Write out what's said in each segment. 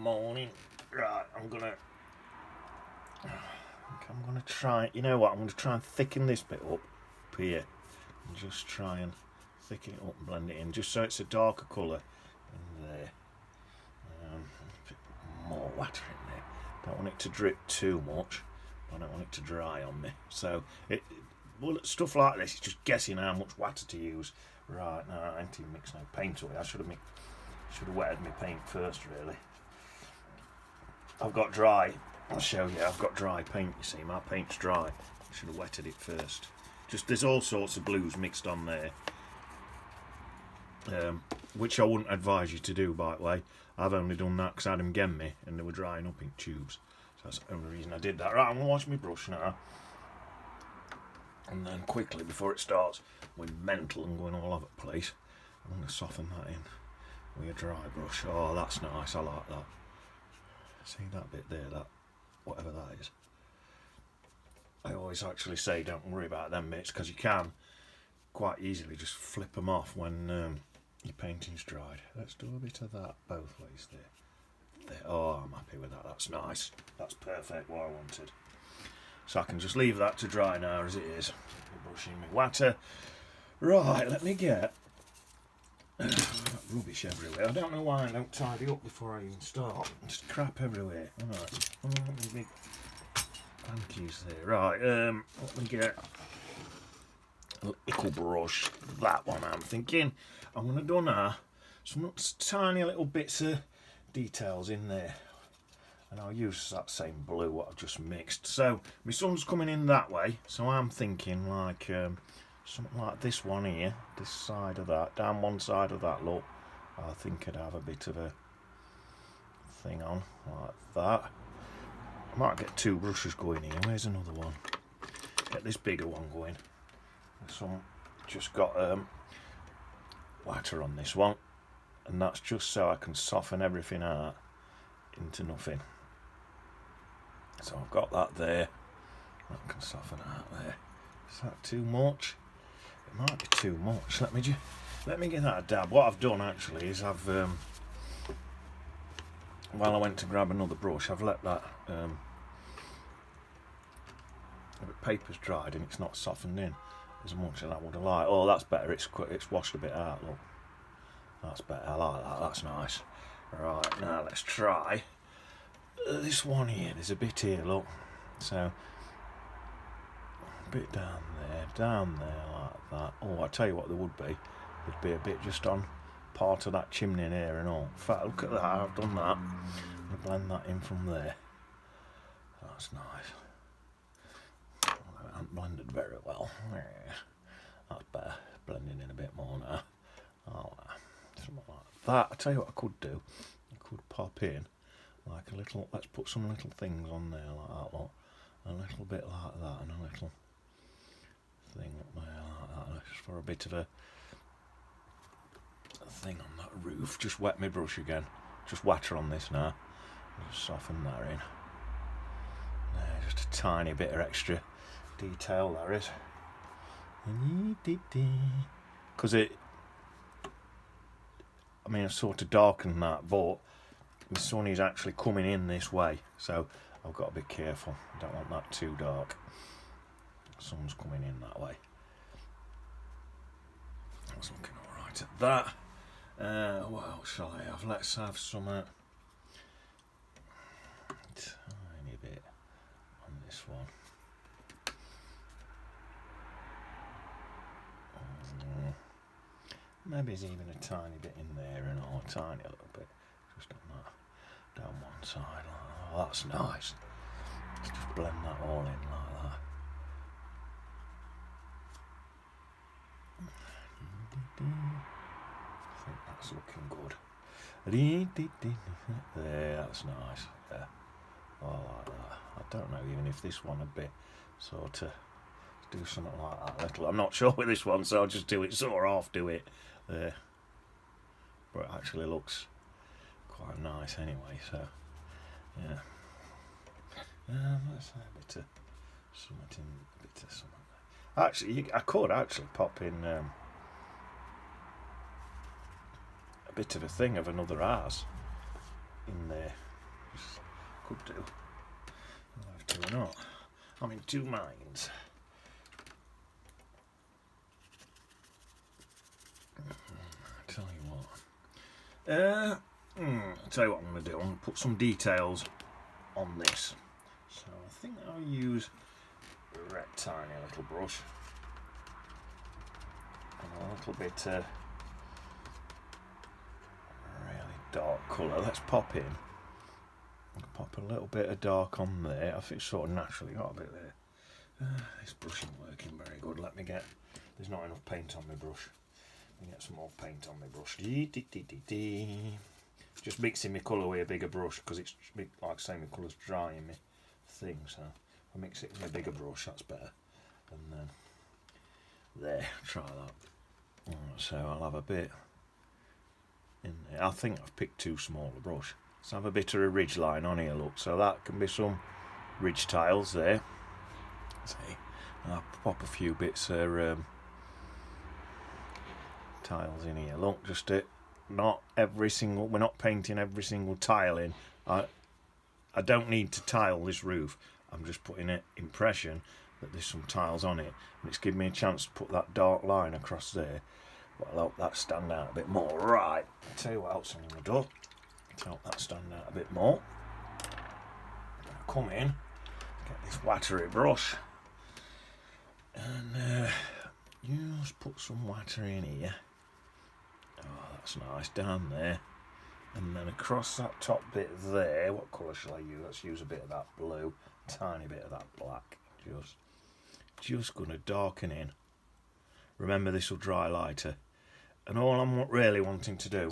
morning. Right, I'm gonna try. You know what? I'm gonna try and thicken this bit up here, and just try and thicken it up and blend it in, just so it's a darker colour in there. A bit more water in there. Don't want it to drip too much. I don't want it to dry on me. So stuff like this, it's just guessing how much water to use. Right, no, I ain't even mixed no paint away. I should have wetted my paint first, really. I've got dry. I'll show you. I've got dry paint. You see, my paint's dry. I should have wetted it first. Just there's all sorts of blues mixed on there, which I wouldn't advise you to do. By the way, I've only done that because I had them gem me and they were drying up in tubes. So that's the only reason I did that. Right, I'm gonna wash my brush now, and then quickly before it starts with mental and going all over the place, I'm gonna soften that in with a dry brush. Oh, that's nice. I like that. See that bit there, that whatever that is. I always actually say don't worry about them bits because you can quite easily just flip them off when your painting's dried. Let's do a bit of that both ways there. Oh, I'm happy with that. That's nice. That's perfect. What I wanted. So I can just leave that to dry now as it is. Brushing my water. Right, let me get rubbish everywhere. I don't know why I don't tidy up before I even start. Just crap everywhere. Alright. Big thank-yous there. Right, let me get a little brush. That one I'm thinking. I'm going to do now some tiny little bits of details in there. And I'll use that same blue what I've just mixed. So my sun's coming in that way. So I'm thinking like something like this one here, this side of that, down one side of that, look. I think I'd have a bit of a thing on, like that. I might get two brushes going here. Where's another one? Get this bigger one going. Some just got water on this one. And that's just so I can soften everything out into nothing. So I've got that there. That can soften out there. Is that too much? It might be too much. Let me get that a dab. What I've done actually is I've while I went to grab another brush, I've let that the paper's dried and it's not softened in as much as I would have liked. Oh, that's better. It's washed a bit out. Look, that's better. I like that. That's nice. Right, now let's try this one here. There's a bit here. Look, so a bit down there like that. Oh, I tell you what, there would be. There'd be a bit just on part of that chimney there and all. In fact, look at that. I've done that. I'm going to blend that in from there. That's nice. I haven't blended very well. That's better. Blending in a bit more now. Oh, something like that. I tell you what I could do. I could pop in like a little. Let's put some little things on there like that. Look. A little bit like that, and a little thing up there like that. Just for a bit of a thing on that roof. Just wet my brush again. Just water on this now. Just soften that in. There, just a tiny bit of extra detail there is. Because I I've sort of darkened that, but the sun is actually coming in this way, so I've got to be careful. I don't want that too dark. The sun's coming in that way. I was looking alright at that. What else shall I have? Let's have some tiny bit on this one. Maybe there's even a tiny bit in there and all, a tiny little bit. Just on that, down one side. Oh, that's nice. Let's just blend that all in like that. I think that's looking good. There, that's nice. Yeah. Oh, I like that. I don't know even if this one would be sort of do something like that little. I'm not sure with this one, so I'll just do it sort of half do it there. But it actually looks quite nice anyway, so yeah. Let's have a bit of something in, a bit of something. Actually, I could actually pop in a bit of a thing of another house. in there. Could do. I'll have to or not. I'm in two minds. I'll tell you what. I'll tell you what I'm going to do. I'm going to put some details on this. So I think I'll use a red tiny little brush and a little bit really dark colour. Let's pop in. Pop a little bit of dark on there. I think it's sort of naturally got a bit there. This brush isn't working very good. Let me get. There's not enough paint on my brush. Let me get some more paint on my brush. Just mixing my colour with a bigger brush because it's like I say, my colour's dry in my thing. So I mix it with a bigger brush. That's better. And then there, try that. So I'll have a bit in there. I think I've picked too small a brush. Let's have a bit of a ridge line on here, look. So that can be some ridge tiles there. See, I'll pop a few bits of tiles in here. Look, just it. Not every single. We're not painting every single tile in. I don't need to tile this roof. I'm just putting an impression that there's some tiles on it, and it's giving me a chance to put that dark line across there. But I'll help that stand out a bit more. Right. I'll tell you what else I'm going to do. To help that stand out a bit more. I'm going to come in, get this watery brush, and just put some water in here. Oh, that's nice down there. And then across that top bit there, what colour shall I use? Let's use a bit of that blue, tiny bit of that black. Just going to darken in. Remember, this will dry lighter. And all I'm really wanting to do,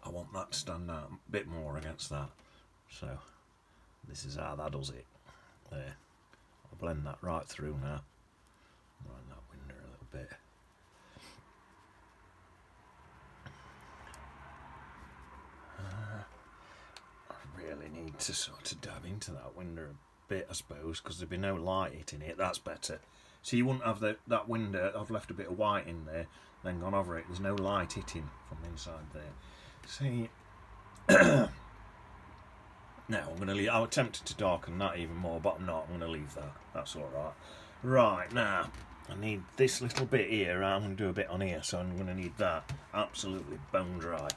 I want that to stand out a bit more against that. So this is how that does it. There. I'll blend that right through now. Line that window a little bit. I really need to sort of dab into that window a bit, I suppose, because there'd be no light hitting it. That's better. So you wouldn't have that window. I've left a bit of white in there, then gone over it. There's no light hitting from inside there. See, now I'm going to leave. I was tempted to darken that even more, but I'm not. I'm going to leave that. That's all right. Right, now I need this little bit here. I'm going to do a bit on here, so I'm going to need that absolutely bone dry.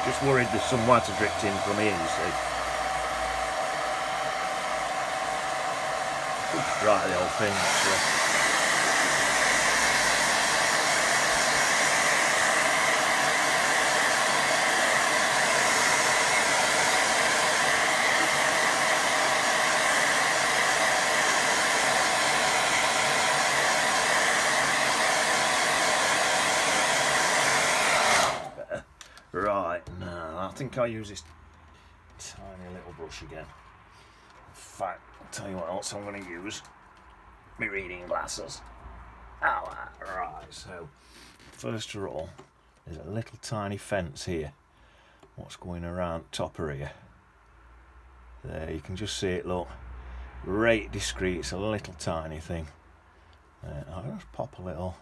Just worried there's some water dripped in from here, you see. Just dry the whole thing, actually. Right, now I think I'll use this tiny little brush again. In fact, I'll tell you what else I'm going to use. My reading glasses. Right, so first of all, there's a little tiny fence here. What's going around the top of here? There, you can just see it, look. Right discreet, it's a little tiny thing. I'll just pop a little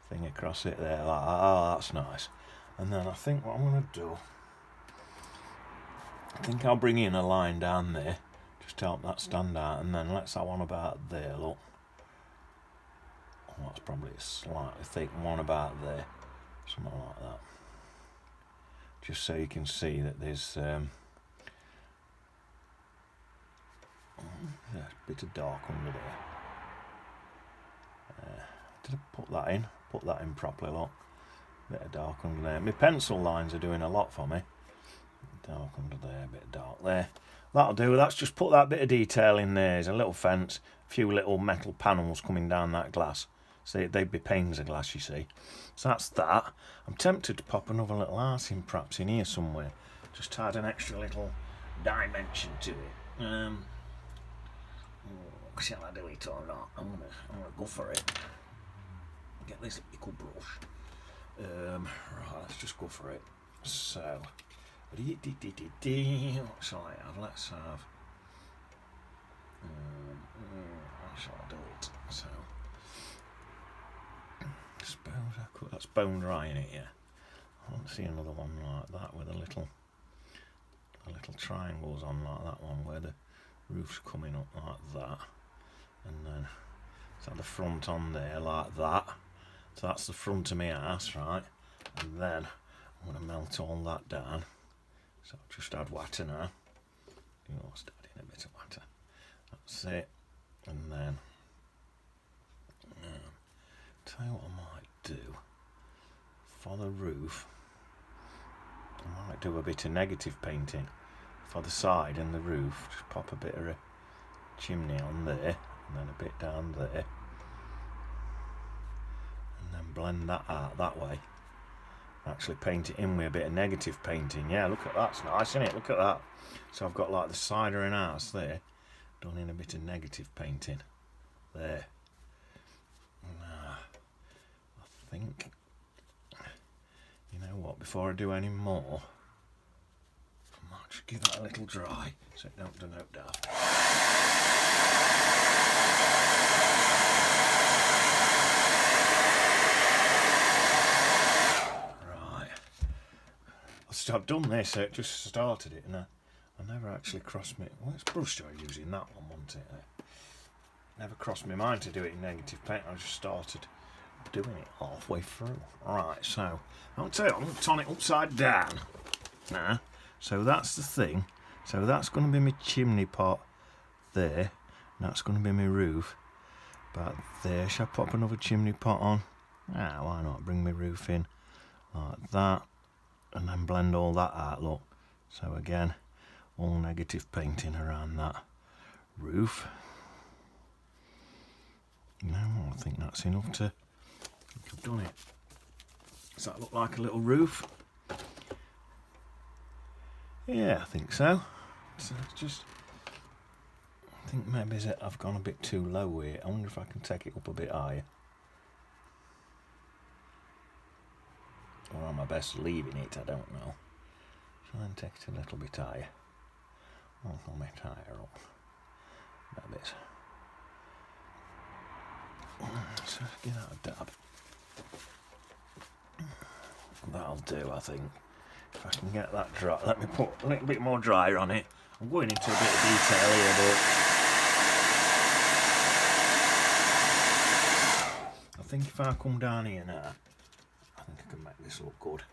thing across it there, like that. Oh, that's nice. And then I think what I'm going to do, I think I'll bring in a line down there, just to help that stand out, and then let's have one about there, look. Oh, that's probably a slightly thick one about there, something like that. Just so you can see that there's a bit of dark under there. Did I put that in? Put that in properly, look. Bit of dark under there. My pencil lines are doing a lot for me. Dark under there, a bit of dark there. That'll do. That's just put that bit of detail in there. There's a little fence, a few little metal panels coming down that glass. See, they'd be panes of glass, you see. So that's that. I'm tempted to pop another little arse in, perhaps in here somewhere. Just to add an extra little dimension to it. Shall I do it or not? I'm gonna go for it. Get this little brush. Right, let's just go for it. So, what shall I have? Let's have. How shall I do it? So, suppose that's bone dry in it, yeah. I want to see another one like that with the little triangles on, like that one where the roof's coming up like that, and then it's at the front on there like that. So that's the front of my house, right? And then I'm going to melt all that down. So I'll just add water now. Just add in a bit of water. That's it. And then tell you what I might do for the roof. I might do a bit of negative painting for the side and the roof. Just pop a bit of a chimney on there, and then a bit down there, and then blend that out that way. Actually paint it in with a bit of negative painting. Yeah, look at that, it's nice, isn't it? Look at that. So I've got like the side of an house there, done in a bit of negative painting there. I think, you know what, before I do any more, I might just give that a little dry so it don't denote that. Right. So I've done this, so it just started it, and I never actually crossed me. Which brush do I use in that one, wasn't it? Never crossed my mind to do it in negative paint. I just started doing it halfway through. Right, so I'll tell you, I'm going to turn it upside down now. So that's the thing. So that's going to be my chimney pot there. That's going to be my roof. But there, shall I pop another chimney pot on? Why not? Bring my roof in like that, and then blend all that out. Look. So again, all negative painting around that roof. No, I think that's enough to. I've done it. Does that look like a little roof? Yeah, I think so. So it's just, I think maybe I've gone a bit too low here. I wonder if I can take it up a bit higher. Or am I best leaving it? I don't know. Try and take it a little bit higher. A little bit higher up. A bit. So give that a dab. That'll do, I think. If I can get that dry, let me put a little bit more dry on it. I'm going into a bit of detail here, but I think if I come down here now, I think I can make this look good.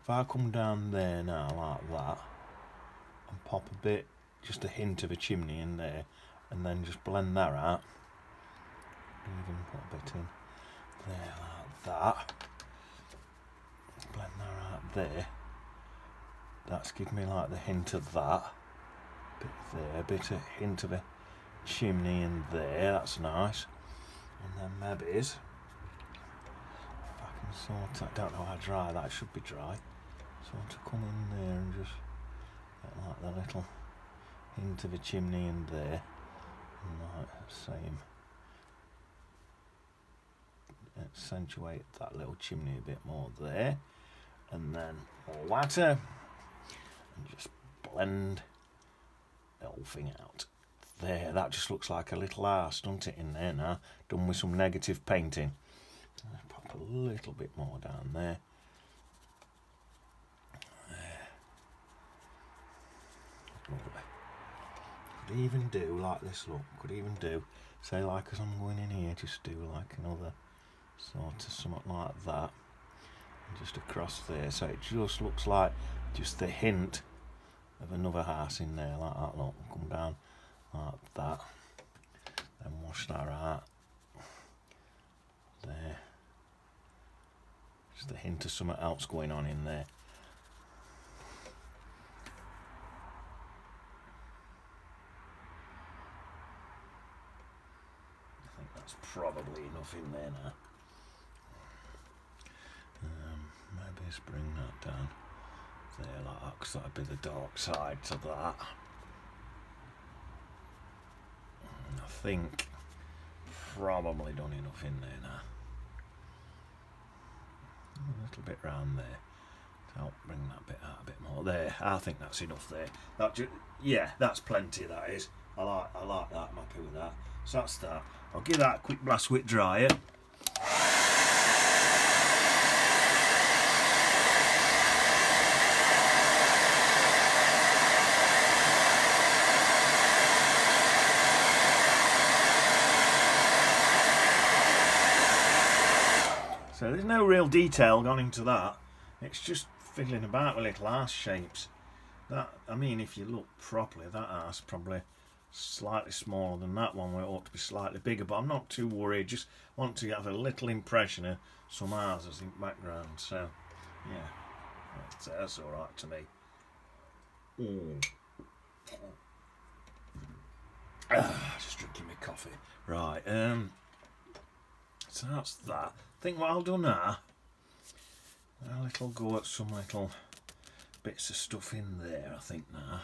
If I come down there now like that, and pop a bit, just a hint of a chimney in there, and then just blend that out. Even put a bit in there like that. Blend that out there. That's given me like the hint of that. Bit there, a bit of hint of a chimney in there. That's nice. And then maybe if I can sort. I don't know how dry that should be dry. Sort of come in there and just get like the little hint of a chimney in there, and like the same. Accentuate that little chimney a bit more there, and then more water, and just blend the whole thing out there. That just looks like a little house, doesn't it, in there now, done with some negative painting. Pop a little bit more down there. Lovely. Could even do like this, look, could even do, say like as I'm going in here, just do like another sort of something like that, and just across there, so it just looks like just the hint of another house in there, like that. Look, come down like that, then wash that out there, just a hint of something else going on in there. I think that's probably enough in there now. Maybe just bring that down there like that, because that'd be the dark side to that. And I think probably done enough in there now. A little bit round there. So bring that bit out a bit more there. I think that's enough there. Yeah, that's plenty. That is. I like that. I'm happy with that. So that's that. I'll give that a quick blast with dryer. So there's no real detail gone into that. It's just fiddling about with little arse shapes. That, I mean, if you look properly, that arse probably slightly smaller than that one, where it ought to be slightly bigger, but I'm not too worried. Just want to have a little impression of some arses in the background. So yeah, that's all right to me. Just drinking my coffee. Right, so that's that. I think what I'll do now, a little go at some little bits of stuff in there, I think now.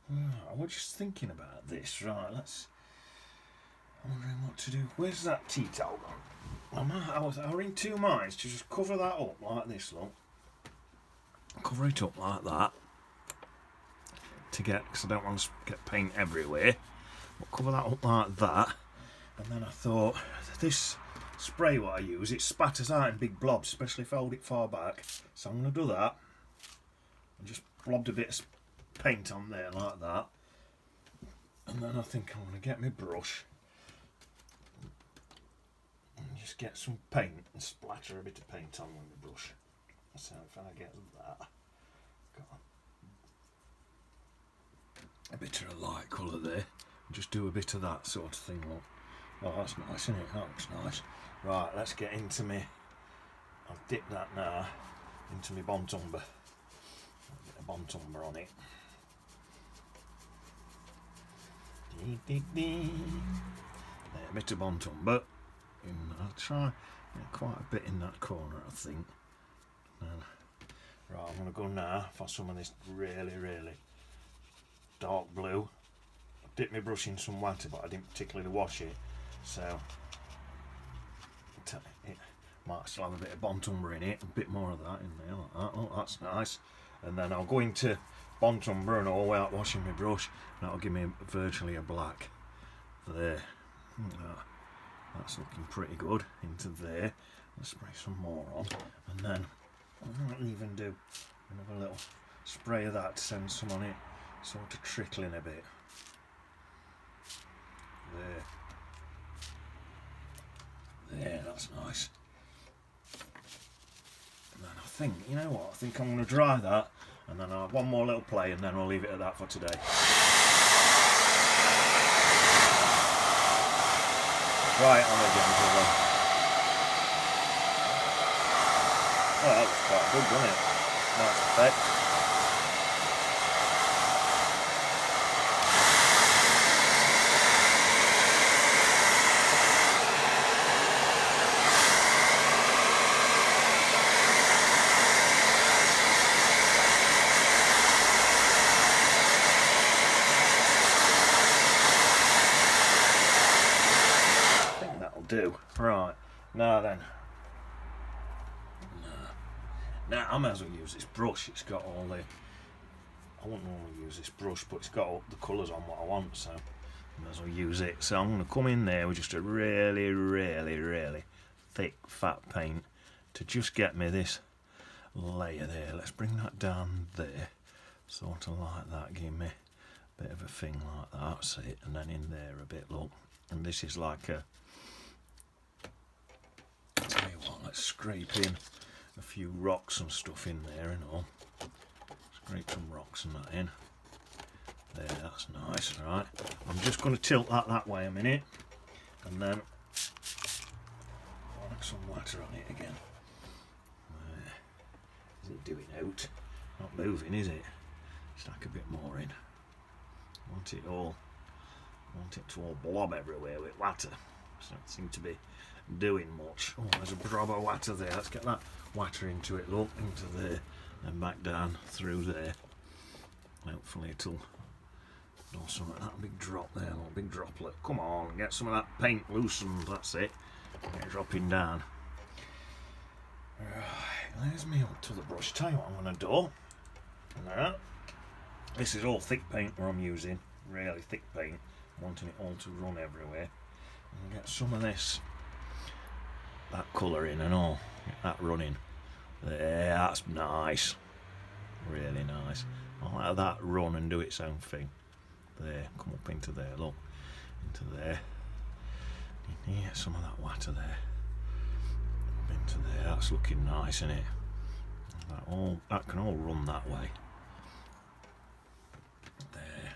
I was just thinking about this. Right, I'm wondering what to do. Where's that tea towel gone? I was in two minds to just cover that up like this, look. Cover it up like that. Because I don't want to get paint everywhere. But cover that up like that. And then I thought, this spray what I use, it spatters out in big blobs, especially if I hold it far back. So I'm going to do that. And just blobbed a bit of paint on there like that. And then I think I'm going to get my brush and just get some paint and splatter a bit of paint on with my brush. So if I get that, got a bit of a light colour there, just do a bit of that sort of thing. Look. Oh, that's nice, isn't it? That looks nice. Right, let's get into me. I'll dip that now into my Bontumber. I'll get a Bontumber on it. There, a bit of Bontumber. I'll try quite a bit in that corner, I think. Right, I'm going to go now for some of this really, really dark blue. I dipped my brush in some water, but I didn't particularly wash it, so it might still have a bit of Bontumber in it, a bit more of that in there, like that. Oh, that's nice. And then I'll go into Bontumber and all without washing my brush, and that'll give me virtually a black. There. That's looking pretty good. Into there. Let's spray some more on, and then I might even do another little spray of that to send some on it, sort of trickling a bit. There, that's nice. And then I think, you know what, I think I'm going to dry that, and then I'll have one more little play, and then we'll leave it at that for today. Right on again, brother. Oh, that was quite good, wasn't it? Nice effect. I think that'll do. Right, now then. Now I might as well use this brush. It's got all the, I wouldn't normally use this brush, but it's got all the colours on what I want, so I might as well use it. So I'm going to come in there with just a really, really, really thick fat paint to just get me this layer there. Let's bring that down there, sort of like that, give me a bit of a thing like that. That's it. And then in there a bit, look. And this is like a, I'll tell you what, let's scrape in a few rocks and stuff in there and all. Scrape some rocks and that in. There, that's nice, right? I'm just going to tilt that way a minute, and then whack some water on it again. There. Is it doing out? Not moving, is it? Stack a bit more in. Want it to all blob everywhere with water. So it seems to be doing much. Oh, there's a blob of water there. Let's get that water into it, look, into there, and back down through there. Hopefully it'll do some of that big drop there, little big droplet. Come on, get some of that paint loosened, that's it. Get it dropping down. Right, there's me up to the brush. Tell you what I'm going to do. Now, this is all thick paint where I'm using, really thick paint. I'm wanting it all to run everywhere. And get some of this, that colour in and all, get that running. There, that's nice. Really nice. I'll let that run and do its own thing. There, come up into there, look. Into there. You get some of that water there. that's looking nice, isn't it? That can all run that way. There.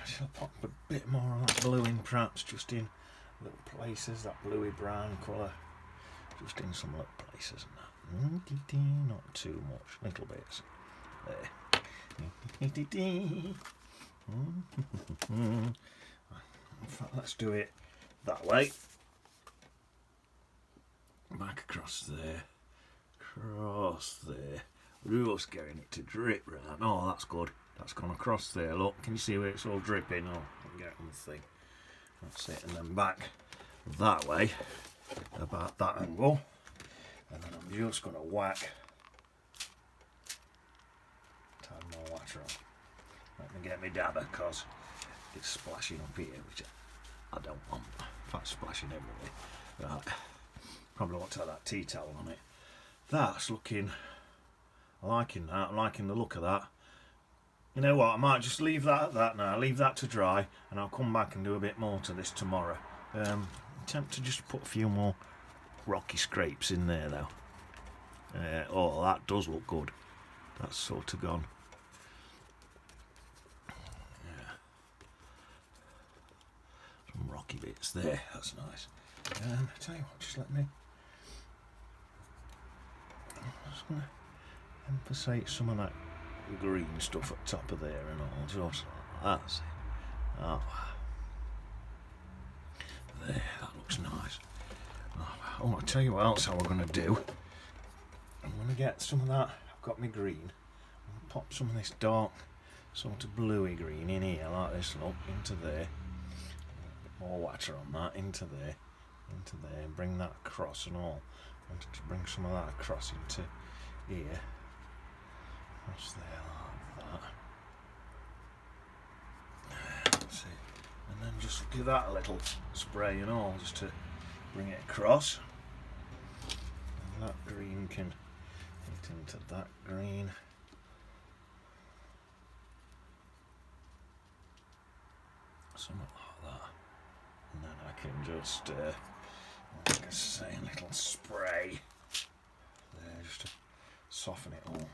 Shall I pop a bit more of that blue in, perhaps, just in little places, that bluey brown colour, just in some little places and that. Not too much, little bits. There. In fact, let's do it that way. Back across there. Across there. Just getting it to drip round. Oh, that's good. That's gone across there. Look, can you see where it's all dripping? Oh, I can get it on the thing. That's it. And then back that way, about that angle. And then I'm just going to whack a tad more water on. Let me get my dabber, because it's splashing up here, which I don't want. In fact, splashing everywhere. Right. Probably want to have that tea towel on it. That's looking... I'm liking that. I'm liking the look of that. You know what? I might just leave that at that now. Leave that to dry, and I'll come back and do a bit more to this tomorrow. Attempt to just put a few more rocky scrapes in there, though. Oh, that does look good. That's sort of gone. Yeah. Some rocky bits there. That's nice. Tell you what, just let me... I'm just going to emphasise some of that green stuff at the top of there and all. Just like that's it. Oh. There, that looks nice. Oh, I'll tell you what else we're going to do. I'm going to get some of that. I've got my green. I'll pop some of this dark sort of bluey green in here, like this, look, into there. A bit more water on that, into there, and bring that across and all. I wanted to bring some of that across into here. Across there, like that. That's it. And then just give that a little spray and all, just to bring it across. And that green can hit into that green. Something like that. And then I can just, like I say, a little spray there, just to soften it all.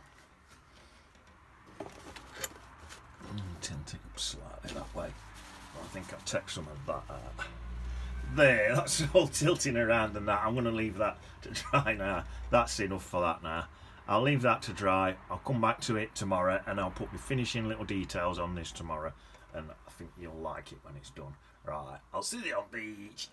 Tint it up slightly that way. I think I'll take some of that out. There, that's all tilting around and that. I'm going to leave that to dry now. That's enough for that now. I'll leave that to dry. I'll come back to it tomorrow and I'll put my finishing little details on this tomorrow. And I think you'll like it when it's done. Right, I'll see you on the beach.